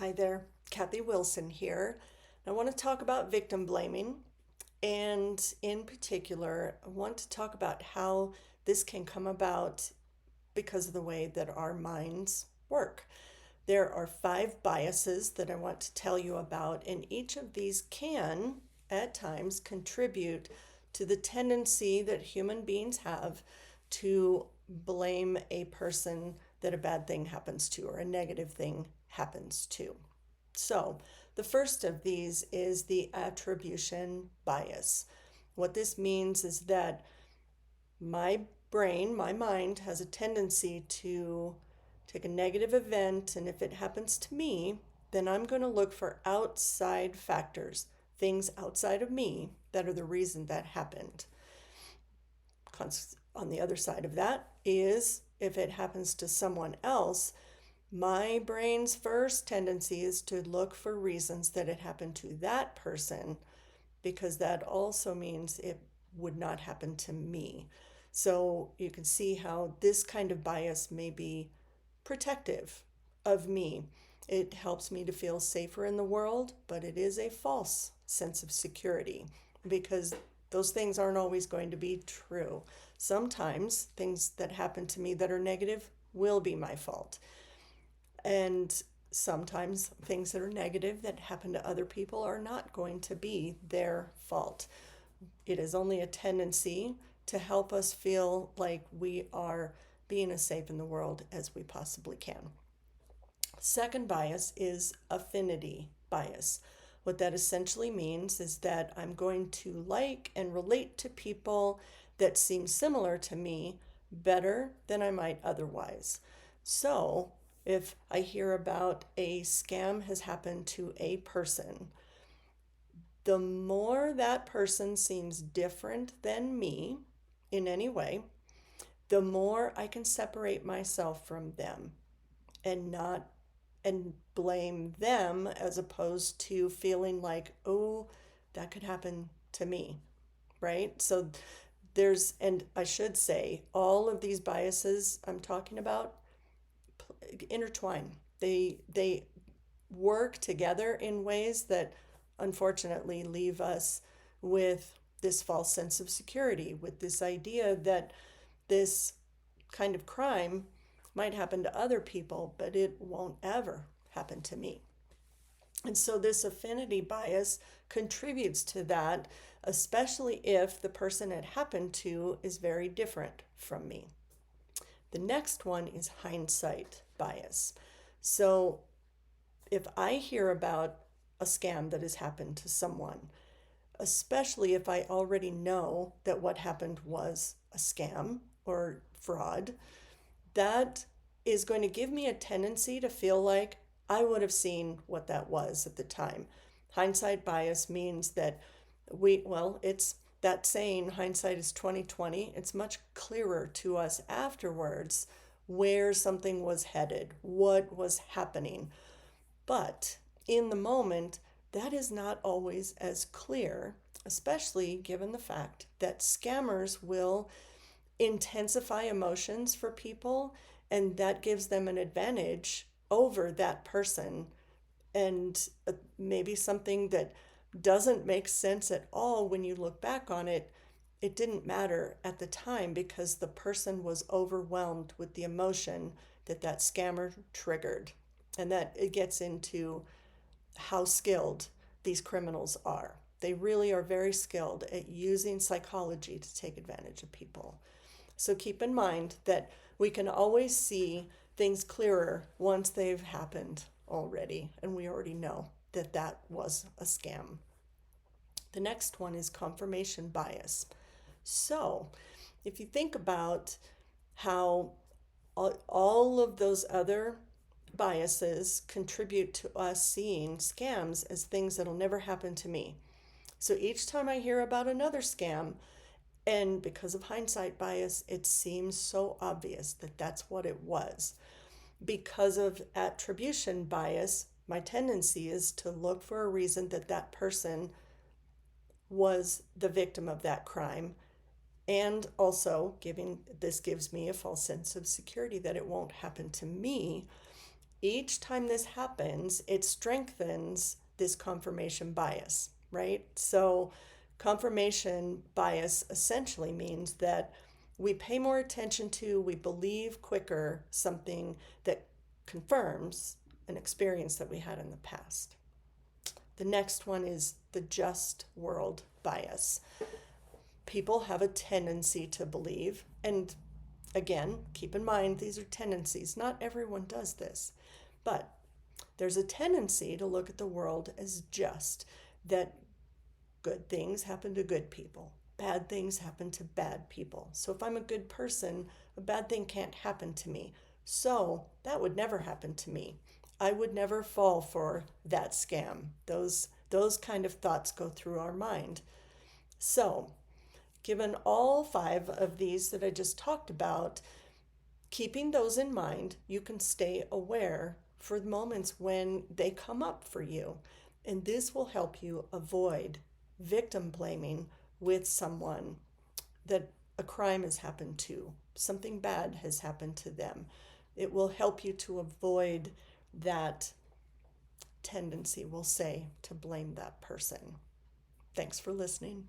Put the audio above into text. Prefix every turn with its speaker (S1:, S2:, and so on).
S1: Hi there, Kathy Wilson here. I want to talk about victim blaming, and in particular, I want to talk about how this can come about because of the way that our minds work. There are 5 biases that I want to tell you about, and each of these can, at times, contribute to the tendency that human beings have to blame a person that a bad thing happens to or a negative thing happens to. So, the first of these is the attribution bias. What this means is that my brain, my mind, has a tendency to take a negative event, and if it happens to me, then I'm going to look for outside factors, things outside of me that are the reason that happened. On the other side of that is if it happens to someone else, my brain's first tendency is to look for reasons that it happened to that person because that also means it would not happen to me. So you can see how this kind of bias may be protective of me. It helps me to feel safer in the world, but it is a false sense of security because those things aren't always going to be true. Sometimes things that happen to me that are negative will be my fault. And sometimes things that are negative that happen to other people are not going to be their fault. It is only a tendency to help us feel like we are being as safe in the world as we possibly can. Second bias is affinity bias. What that essentially means is that I'm going to like and relate to people that seem similar to me better than I might otherwise. So, if I hear about a scam has happened to a person, the more that person seems different than me in any way, the more I can separate myself from them and not and blame them as opposed to feeling like, oh, that could happen to me, right? So and I should say, all of these biases I'm talking about intertwine. They work together in ways that unfortunately leave us with this false sense of security, with this idea that this kind of crime might happen to other people, but it won't ever happen to me. And so this affinity bias contributes to that, especially if the person it happened to is very different from me. The next one is hindsight bias. So if I hear about a scam that has happened to someone, especially if I already know that what happened was a scam or fraud, that is going to give me a tendency to feel like I would have seen what that was at the time. Hindsight bias means that it's that saying, hindsight is 2020. It's much clearer to us afterwards where something was headed, what was happening. But in the moment, that is not always as clear, especially given the fact that scammers will intensify emotions for people, and that gives them an advantage over that person. And maybe something that doesn't make sense at all when you look back on it, it didn't matter at the time because the person was overwhelmed with the emotion that that scammer triggered. And that it gets into how skilled these criminals are. They really are very skilled at using psychology to take advantage of people. So keep in mind that we can always see things clearer once they've happened already, and we already know that that was a scam. The next one is confirmation bias. So if you think about how all of those other biases contribute to us seeing scams as things that'll never happen to me. So each time I hear about another scam, and because of hindsight bias, it seems so obvious that that's what it was. Because of attribution bias, my tendency is to look for a reason that that person was the victim of that crime. And also, this gives me a false sense of security that it won't happen to me. Each time this happens, it strengthens this confirmation bias, right? So, confirmation bias essentially means that we pay more attention to, we believe quicker something that confirms an experience that we had in the past. The next one is the just world bias. People have a tendency to believe, and again, keep in mind these are tendencies. Not everyone does this, but there's a tendency to look at the world as just, that good things happen to good people, bad things happen to bad people. So if I'm a good person, a bad thing can't happen to me. So that would never happen to me. I would never fall for that scam. Those kind of thoughts go through our mind. So, given all 5 of these that I just talked about, keeping those in mind, you can stay aware for the moments when they come up for you. And this will help you avoid victim blaming with someone that a crime has happened to, something bad has happened to them. It will help you to avoid that tendency, we'll say, to blame that person. Thanks for listening.